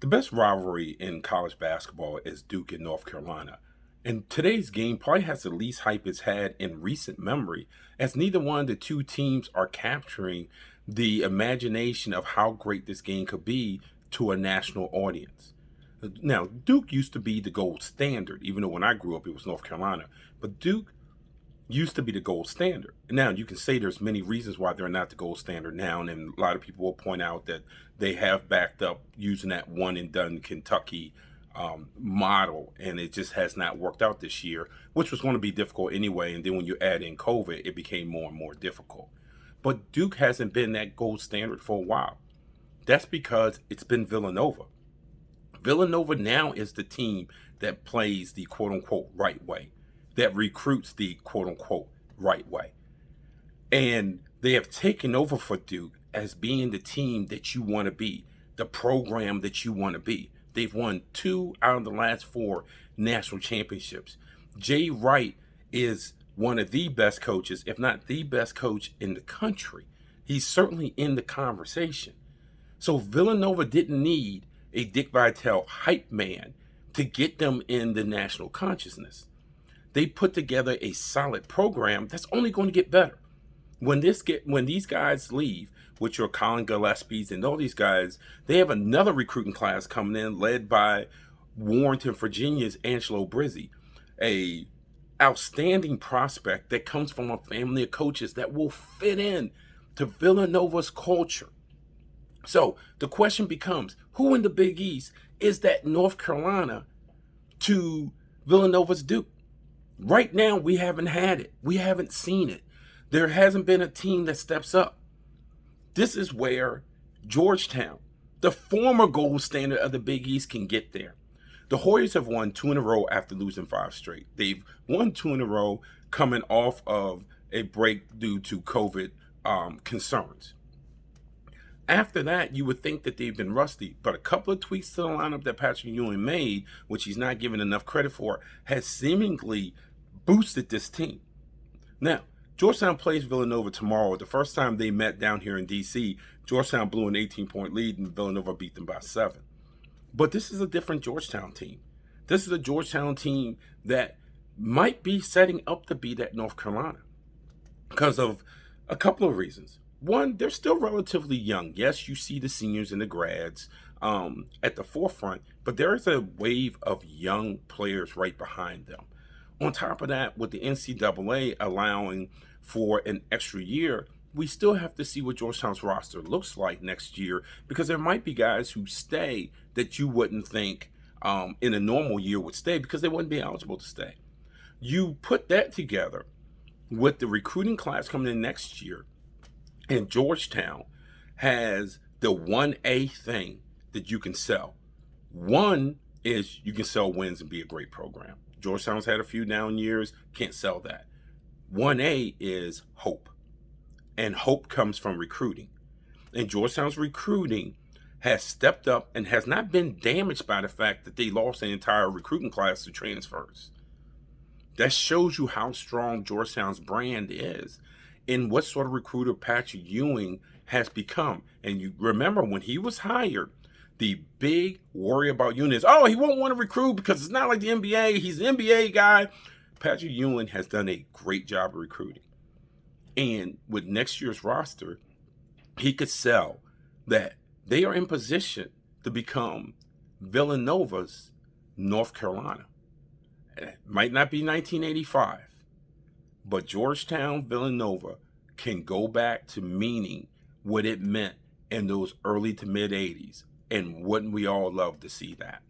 The best rivalry in college basketball is Duke and North Carolina. And today's game probably has the least hype it's had in recent memory, as neither one of the two teams are capturing the imagination of how great this game could be to a national audience. Now, Duke used to be the gold standard, even though when I grew up it was North Carolina. But Duke used to be the gold standard. Now, you can say there's many reasons why they're not the gold standard now, and a lot of people will point out that they have backed up using that one and done Kentucky model, and it just has not worked out this year, which was going to be difficult anyway. And then when you add in COVID, it became more and more difficult. But Duke hasn't been that gold standard for a while. That's because it's been Villanova. Villanova now is the team that plays the quote unquote right way, that recruits the quote unquote right way. And they have taken over for Duke as being the team that you want to be, the program that you want to be. They've won 2 out of the last 4 national championships. Jay Wright is one of the best coaches, if not the best coach in the country. He's certainly in the conversation. So Villanova didn't need a Dick Vitale hype man to get them in the national consciousness. They put together a solid program that's only going to get better. When these guys leave, which are Colin Gillespie's and all these guys, they have another recruiting class coming in led by Warrenton, Virginia's Angelo Brizzi, a outstanding prospect that comes from a family of coaches that will fit in to Villanova's culture. So the question becomes, who in the Big East is that North Carolina to Villanova's Duke? Right now, we haven't had it. We haven't seen it. There hasn't been a team that steps up. This is where Georgetown, the former gold standard of the Big East, can get there. The Warriors have won 2 in a row after losing 5 straight. They've won 2 in a row coming off of a break due to COVID concerns. After that, you would think that they've been rusty, but a couple of tweaks to the lineup that Patrick Ewing made, which he's not given enough credit for, has seemingly boosted this team. Now, Georgetown plays Villanova tomorrow. The first time they met down here in D.C., Georgetown blew an 18-point lead and Villanova beat them by 7. But this is a different Georgetown team. This is a Georgetown team that might be setting up to be that North Carolina because of a couple of reasons. One, they're still relatively young. Yes, you see the seniors and the grads at the forefront, but there is a wave of young players right behind them. On top of that, with the NCAA allowing for an extra year, we still have to see what Georgetown's roster looks like next year, because there might be guys who stay that you wouldn't think in a normal year would stay because they wouldn't be eligible to stay. You put that together with the recruiting class coming in next year, and Georgetown has the 1A thing that you can sell. One is you can sell wins and be a great program. Georgetown's had a few down years, can't sell that. 1A is hope. And hope comes from recruiting. And Georgetown's recruiting has stepped up and has not been damaged by the fact that they lost an entire recruiting class to transfers. That shows you how strong Georgetown's brand is and what sort of recruiter Patrick Ewing has become. And you remember when he was hired, the big worry about Ewing is, oh, he won't want to recruit because it's not like the NBA. He's an NBA guy. Patrick Ewing has done a great job of recruiting. And with next year's roster, he could sell that they are in position to become Villanova's North Carolina. It might not be 1985, but Georgetown Villanova can go back to meaning what it meant in those early to mid 80s. And wouldn't we all love to see that?